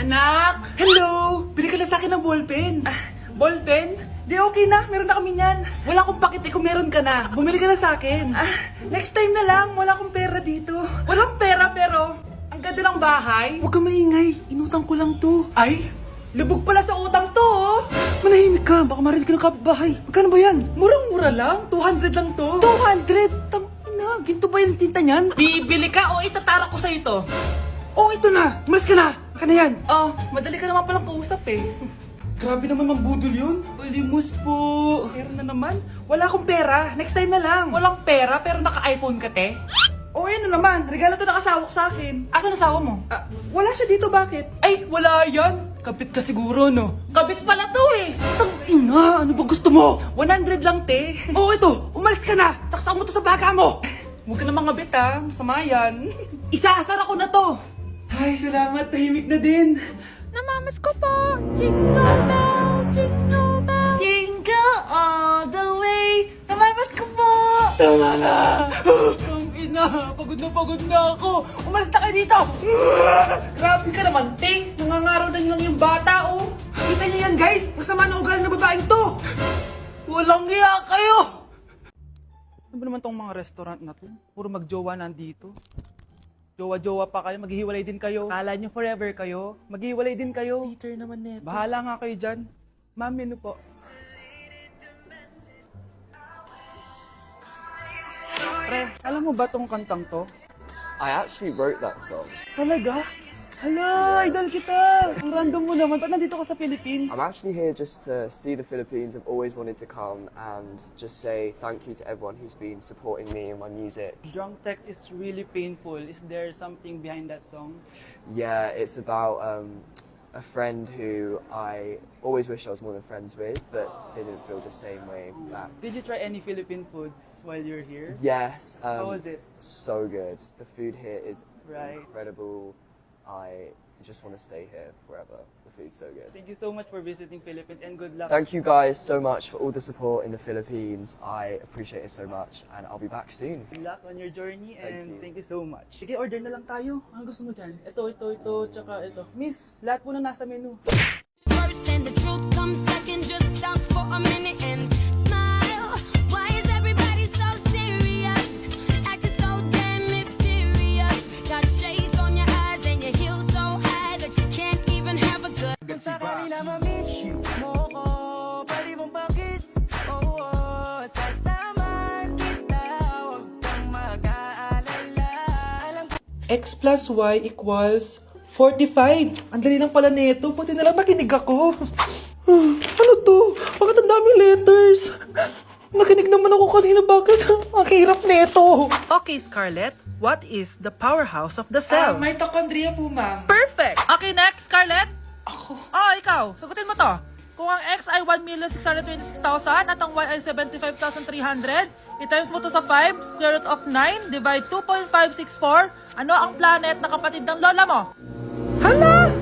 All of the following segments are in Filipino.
Anak! Hello! Bili ka na sa akin ng ballpen. Ballpen? Di okay na, meron na kami niyan. Wala akong pakit kung meron ka na. Bumili ka na sa akin. Next time na lang, wala akong pera dito. Walang pera pero, ang ganda ng bahay. Huwag ka maingay, inutang ko lang to. Ay, lubog pala sa utang to oh. Manahimik ka, baka marinig ka ng kapitbahay. Magkano ba yan? Murang-mura lang, 200 lang to. 200? Tangina, ginto ba yung tinta niyan? Bibili ka o itatara ko sa ito? Oh, ito na! Umalis ka na! Baka na yan! Oh, madali ka naman palang kausap eh. Grabe naman mambudol yun. Ulimus po. Meron na naman. Wala akong pera. Next time na lang. Walang pera pero naka-iPhone ka, te? Oh, ano naman. Regalo to ng asawa ko sa akin. Asan asawa mo? Wala siya dito. Bakit? Ay, wala yan. Kabit ka siguro, no? Kabit pala to eh. Tangina, ano ba gusto mo? 100 lang, te. Oh, ito. Umalis ka na. Saksak mo to sa baga mo. Huwag ka na mga bit, ha. Masama yan. Isaasar ako na to. Ay, salamat. Tahimik na din. Namamas ko po. Jingle bell, jingle bell. Jingle all the way. Namamas ko po. Tama na. Ang ina, pagod na ako. Umalis na kayo dito. Grabe ka naman, te. Nangangaraw na lang yung bata, oh. Kita niyo yan, guys. Masama na ugali na babaeng to. Walang iya kayo. Ano ba naman tong mga restaurant na to? Puro magjowa nandito. Jowa-jowa pa kayo, maghihiwalay din kayo. Kala nyo forever kayo, maghihiwalay din kayo. Peter naman neto. Bahala nga kayo dyan. Ma'am, menu po. Pre, alam mo ba tong kantang to? I actually wrote that song. Talaga? Hala, idol kita! Ang random mo naman. Ba't nandito ka sa Philippines? I'm actually here just to see the Philippines. I've always wanted to come and just say thank you to everyone who's been supporting me and my music. Drunk text is really painful. Is there something behind that song? Yeah, it's about a friend who I always wish I was more than friends with, but they didn't feel the same way back. Did you try any Philippine foods while you're here? Yes. How was it? So good. The food here is Right. incredible. I just want to stay here forever. The food's so good. Thank you so much for visiting Philippines and good luck. Thank you guys so much for all the support in the Philippines. I appreciate it so much, and I'll be back soon. Good luck on your journey and you. thank you so much. Sige, order na lang tayo. Ano gusto mo dyan? Ito, tsaka ito. Miss, lahat po na nasa menu. First and the truth comes second. Just stop for a minute and smile. Why is everybody so serious? Acting so damn mysterious. Got shades on your eyes and your heels so high that you can't even have a good. Kung sakali na ma-miss mo ko, pwede mong pakis. Oo, sasaman kita, huwag kang mag-aalala. Alam ko X plus Y equals 45. Ang dali lang pala nito. Pati na lang nakinig ako. Ano to? Bakit ang daming letters? Nakinig naman ako kanina. Bakit? Ang hirap nito. Okay, Scarlett. What is the powerhouse of the cell? Mitochondria po, ma'am. Perfect! Okay, next, Scarlett. Ako? Oh, ikaw. Sagutin mo to. Kung ang X ay 1,626,000 at ang Y ay 75,300, i-times mo to sa 5, square root of 9, divide 2.564. Ano ang planet na kapatid ng lola mo? Hala!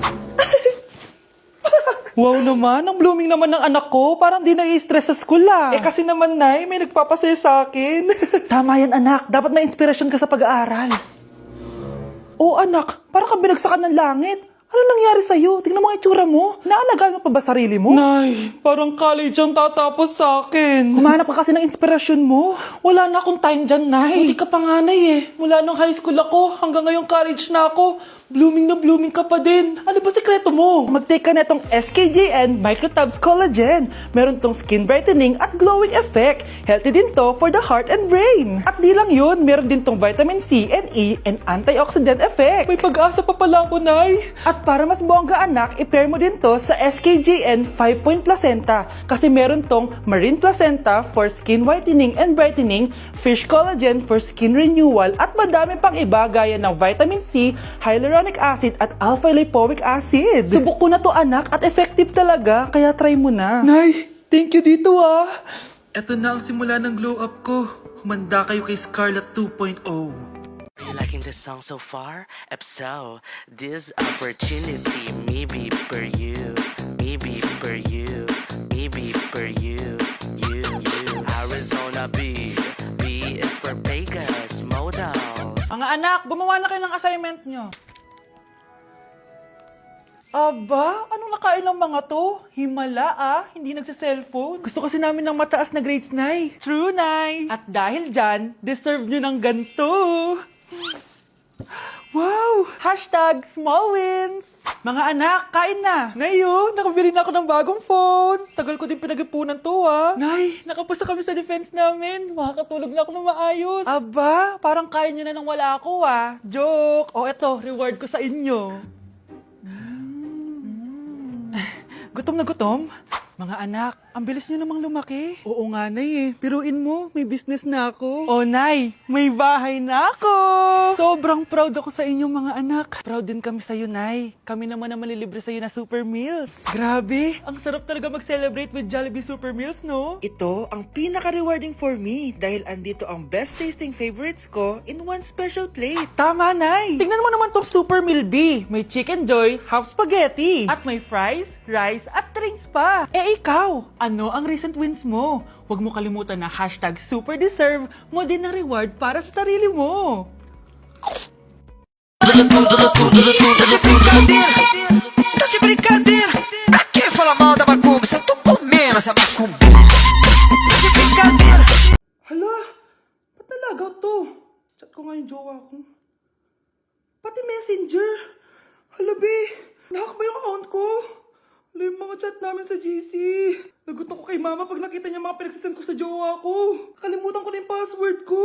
Wow naman, ang blooming naman ng anak ko. Parang di nai-stress sa school ah. Eh kasi naman, Nay, may nagpapasaya sa akin. Tama yan, anak. Dapat may inspirasyon ka sa pag-aaral. Oo, anak. Parang ka binagsakan ng langit. Ano nangyari sa'yo? Tingnan mo ang itsura mo. Naalagaan mo pa ba sarili mo? Nay, parang college ang tatapos sa akin. Humanap ka kasi ng inspirasyon mo. Wala na akong time dyan, Nay. Buti ka pa nga, Nay eh. Mula nung high school ako, hanggang ngayong college na ako. Blooming na blooming ka pa din. Ano ba sikreto mo? Mag-take ka na itong SKJN Microtabs Collagen. Meron tong skin brightening at glowing effect. Healthy din to for the heart and brain. At di lang yun, meron din tong vitamin C and E and antioxidant effect. May pag-asa pa pala ako, Nay. At para mas bongga anak, i-pair mo din to sa SKJN 5-point placenta. Kasi meron tong marine placenta for skin whitening and brightening, fish collagen for skin renewal, at madami pang iba gaya ng vitamin C, hyaluronic acid at alpha-lipoic acid. Subok ko na to anak at effective talaga, kaya try mo na. Nay, thank you dito ah. Ito na ang simula ng glow up ko. Humanda kayo kay Scarlett 2.0. Are you liking this song so far? If so, this opportunity maybe for you, maybe for you, maybe for you, you. Arizona B is for Vegas models. Mga anak, gumawa na kayo ng assignment nyo. Aba, anong nakain ng mga to? Himala hindi nagsa-cellphone. Gusto kasi namin ng mataas na grades, Nay. True, Nay. At dahil dyan, deserve nyo ng ganito. Wow! Hashtag small wins! Mga anak, kain na! Ngayon, nakabili na ako ng bagong phone. Tagal ko din pinag-ipunan to, Nay, nakapos na kami sa defense namin. Makakatulog na ako ng maayos. Aba, parang kaya nyo na nang wala ako, Joke! O eto, reward ko sa inyo. Gutom na gutom? Mga anak, ang bilis niyo namang lumaki. Oo nga, Nay Piruin mo, may business na ako. Oh, Nay, may bahay na ako. Sobrang proud ako sa inyong mga anak. Proud din kami sa iyo, Nay. Kami naman na malilibre sa iyo na Super Meals. Grabe, ang sarap talaga mag-celebrate with Jollibee Super Meals, no? Ito ang pinaka-rewarding for me dahil andito ang best tasting favorites ko in one special plate. Tama, Nay. Tingnan mo naman tong Super Meal B. May Chicken Joy, half spaghetti. At may fries, rice, at drinks pa. Ikaw, ano ang recent wins mo? Huwag mo kalimutan na hashtag super deserve mo din ng reward para sa sarili mo. Tá de brincadeira, pra que falar mal da macumba se eu tô comendo essa macumba? Tá de brincadeira. Hala, ba't nalagaw to? Chat ko nga yung jowa ko. Pati messenger. Hala, be, nahack ba yung account ko? Hala, yung mga chat namin sa GC. Nagutom ko kay mama pag nakita niya mga pinagsasend ko sa jowa ko. Nakalimutan ko na yung password ko.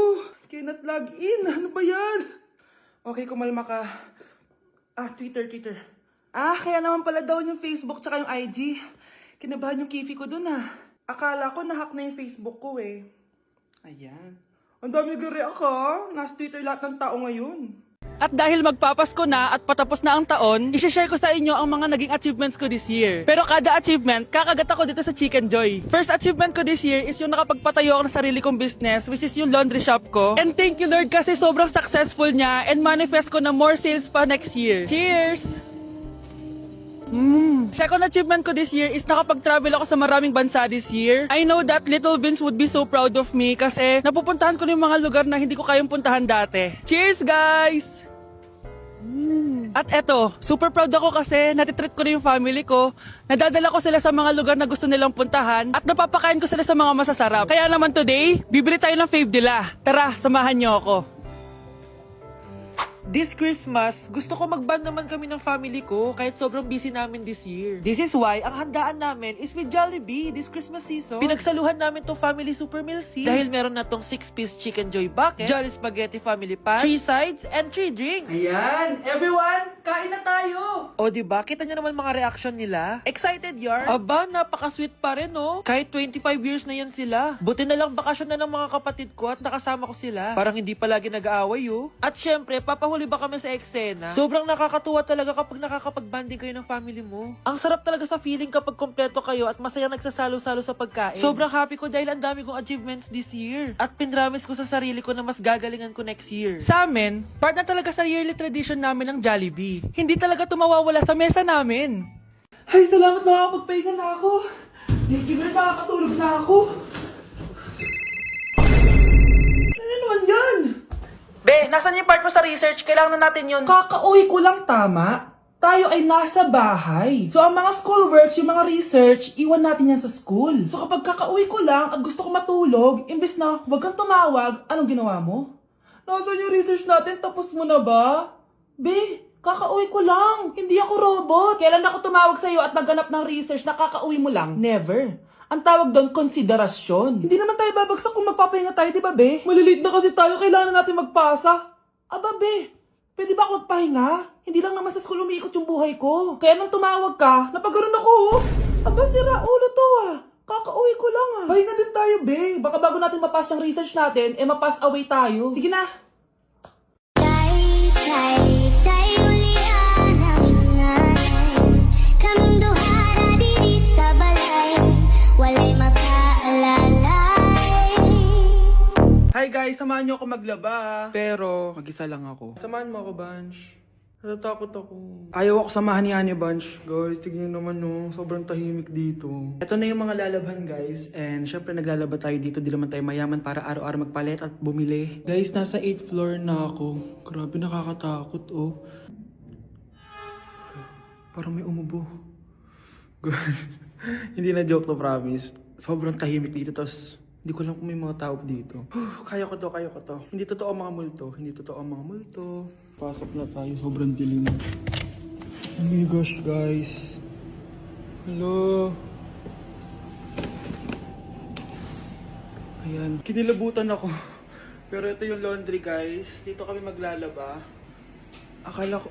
Cannot log in. Ano ba yan? Okay, kumalma ka. Twitter. Kaya naman pala daw yung Facebook tsaka yung IG. Kinabahan yung kifi ko dun Akala ko nahack na yung Facebook ko Ayan. Ang dami nag-react Nasa Twitter lahat ng tao ngayon. At dahil magpapasko na at patapos na ang taon, isi-share ko sa inyo ang mga naging achievements ko this year. Pero kada achievement, kakagat ako dito sa Chicken Joy. First achievement ko this year is yung nakapagpatayo ako ng sarili kong business, which is yung laundry shop ko. And thank you Lord kasi sobrang successful niya and manifest ko na more sales pa next year. Cheers! Second achievement ko this year is nakapag-travel ako sa maraming bansa this year. I know that Little Vince would be so proud of me kasi napupuntahan ko na yung mga lugar na hindi ko kayang puntahan dati. Cheers guys! At eto, super proud ako kasi natitreat ko na yung family ko. Nadadala ko sila sa mga lugar na gusto nilang puntahan at napapakain ko sila sa mga masasarap. Kaya naman today, bibili tayo ng fave nila. Tara, samahan niyo ako. This Christmas, gusto ko mag-band naman kami ng family ko kahit sobrang busy namin this year. This is why ang handaan namin is with Jollibee this Christmas season. Pinagsaluhan namin tong family super meal dahil meron na tong 6-piece chicken joy bucket, Jolly Spaghetti family pan, 3 sides, and 3 drinks. Ayan! Everyone, kain na tayo! O diba, kita nyo naman mga reaction nila? Excited yarn? Aba, napaka-sweet pa rin Kahit 25 years na yan sila. Buti na lang bakasyon na ng mga kapatid ko at nakasama ko sila. Parang hindi palagi nag-aaway At syempre, papahuli ba kami sa eksena? Sobrang nakakatuwa talaga kapag nakakapag-banding kayo ng family mo. Ang sarap talaga sa feeling kapag kompleto kayo at masayang nagsasalo-salo sa pagkain. Sobrang happy ko dahil ang dami kong achievements this year. At pinramis ko sa sarili ko na mas gagalingan ko next year. Sa amin, part na talaga sa yearly tradition namin ng Jollibee. Hindi talaga tumawawala sa mesa namin. Ay, salamat makakapagpahinga na ako. Hindi ko rin makakatulog na ako. Ano naman yan? Be, nasan yung part mo sa research? Kailangan na natin yun. Kakauwi ko lang, tama? Tayo ay nasa bahay. So, ang mga schoolworks, yung mga research, iwan natin yan sa school. So, kapag kakauwi ko lang at gusto ko matulog, imbes na huwag kang tumawag, anong ginawa mo? Nasaan yung research natin? Tapos mo na ba? Be, kakauwi ko lang. Hindi ako robot. Kailan ako tumawag sa'yo at nagganap ng research na kakauwi mo lang? Never. Ang tawag doon, konsiderasyon. Hindi naman tayo babagsak kung magpapahinga tayo, di ba, be? Malilate na kasi tayo, kailangan natin magpasa. Aba, be, pwede ba ako magpahinga? Hindi lang naman sa school umiikot yung buhay ko. Kaya nung tumawag ka, napagaron ako, Aba, sira ulo to, Kakauwi ko lang, Pahinga din tayo, be. Baka bago natin mapass yung research natin, mapass away tayo. Sige na. Hi guys, samahan niyo ako maglaba. Pero, mag-isa lang ako. Samahan mo ako, Bunch. Natatakot ako. Ayaw ako samahan ni Anya, Bunch. Guys, tignan naman sobrang tahimik dito. Ito na yung mga lalaban, guys. And syempre naglalaba tayo dito. Di naman tayo mayaman para araw-araw magpalit at bumili. Guys, nasa 8th floor na ako. Grabe, nakakatakot, Parang may umubo. Hindi na joke to, promise. Sobrang tahimik dito, tapos hindi ko alam kung may mga tao dito. Kaya ko to. Hindi totoo ang mga multo. Pasok na tayo, sobrang dilim. Oh my gosh, guys. Hello. Ayan, kinilabutan ako. Pero ito yung laundry, guys. Dito kami maglalaba. Akala ko...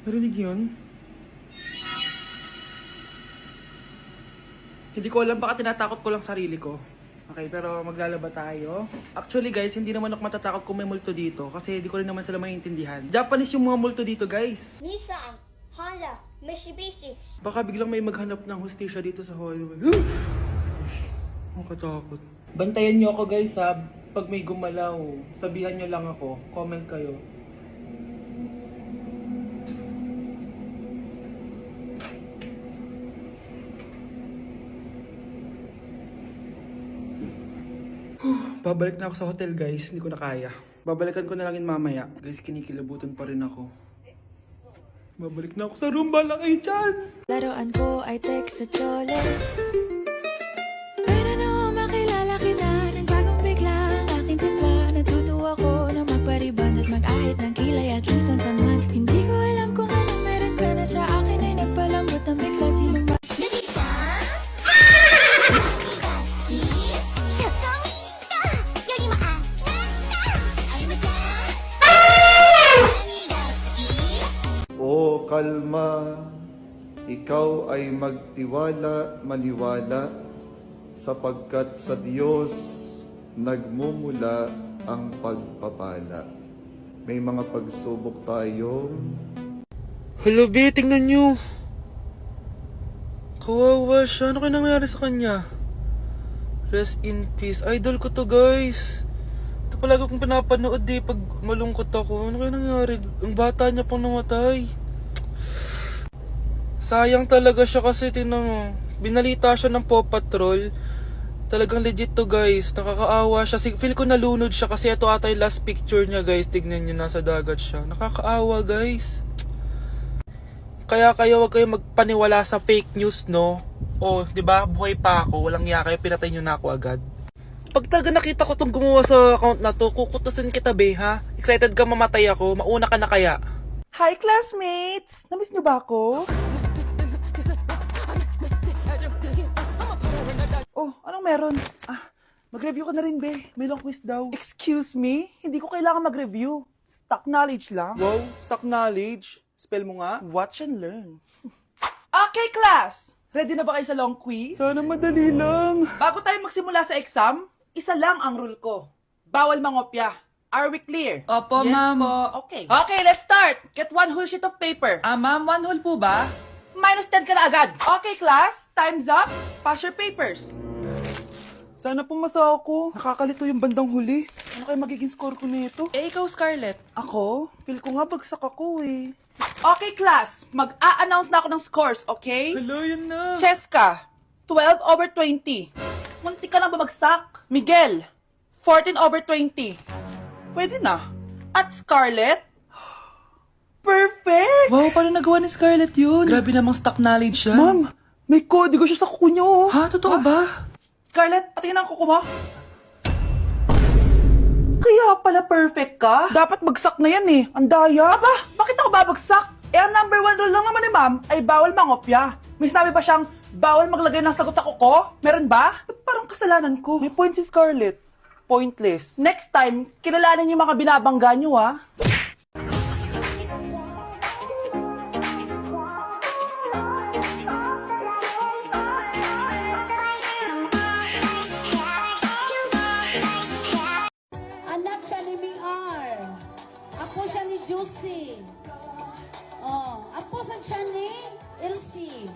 Narinig yun? Hindi ko alam, baka tinatakot ko lang sarili ko. Okay, pero maglalaba tayo. Actually guys, hindi naman ako matatakot kung may multo dito kasi hindi ko rin naman sila maintindihan. Japanese yung mga multo dito, guys. Nissan, Honda, Mitsubishi. Baka biglang may maghanap ng hustisya dito sa Hollywood. Ang katakot. Bantayan niyo ako, guys, ha. Pag may gumalaw, sabihan niyo lang ako. Comment kayo. Babalik na ako sa hotel, guys. Hindi ko na kaya. Babalikan ko na lang yun mamaya. Guys, kinikilabutan pa rin ako. Babalik na ako sa room. Bala kayo dyan! Laruan ko ay text sa chole. Pero no, makilala kita ng bagong bigla ang aking timpla. Natutuwa ko na magpariban at mag-ahit ng kilay at lison taman. Hindi ko alam kung anong meron ka na sa akin ay nagpalambot ng bigla. Sinong O kalma, ikaw ay magtiwala, maniwala, sapagkat sa Diyos nagmumula ang pagpapala. May mga pagsubok tayong Hello, B. Tingnan nyo. Kawawa siya. Ano kaya nangyari sa kanya? Rest in peace. Idol ko to, guys. Ito palagi kong pinapanood pag malungkot ako. Ano kaya nangyari? Ang bata niya pang namatay. Sayang talaga siya kasi tinan mo. Binalita siya ng Paw Patrol. Talagang legit to, guys. Nakakaawa siya. Feel ko nalunod siya kasi ito ata yung last picture niya, guys. Tignan niyo, nasa dagat siya. Nakakaawa, guys. Kaya kayo wag kayo magpaniwala sa fake news, no? O, 'di ba? Buhay pa ako, walang iya kayo, pinatay niyo na ako agad. Pag talaga nakita ko tong gumawa sa account na to, kukutusin kita, be, ha? Excited ka mamatay ako, mauna ka na kaya. Hi, classmates! Namiss niyo ba ako? Oh, anong meron? Mag-review ka na rin, be. May long quiz daw. Excuse me? Hindi ko kailangan mag-review. Stock knowledge lang. Wow, stock knowledge. Spell mo nga. Watch and learn. Okay, class! Ready na ba kayo sa long quiz? Sana madali lang. Bago tayo magsimula sa exam, isa lang ang rule ko. Bawal mangopya. Are we clear? Opo, ma'am. Po. Okay. Okay, let's start. Get one whole sheet of paper. Ma'am, one whole po ba? Minus 10 ka na agad. Okay, class. Time's up. Pass your papers. Sana pumasa ako. Nakakalito yung bandang huli. Ano kaya magiging score ko nito? Ikaw, Scarlett. Ako? Feel ko nga bagsak ako eh. Okay, class. Mag-a-announce na ako ng scores, okay? Hello, yun na. Cheska, 12/20. Munti ka lang bumagsak. Miguel, 14/20. Pwede na. At Scarlett, perfect! Wow, paano nagawa ni Scarlett yun? Grabe namang stock knowledge siya. Ma'am, may kodigo siya sa kuko niya, oh. Ha? Totoo ba? Scarlett, patingin ang kuko mo. Kaya pala perfect ka? Dapat bagsak na yan eh. Ang daya. Aba, bakit ako babagsak? Ang number 1 rule lang naman ni ma'am ay bawal mangopya. May sinabi ba siyang bawal maglagay ng sagot sa kuko? Meron ba? Ba't parang kasalanan ko? May point si Scarlett. Pointless. Next time, kilalanin yung mga binabangga niyo, ha? Anak siya ni Ming R. Apo siya ni Juicy. Oh, apo siya ni Elsie.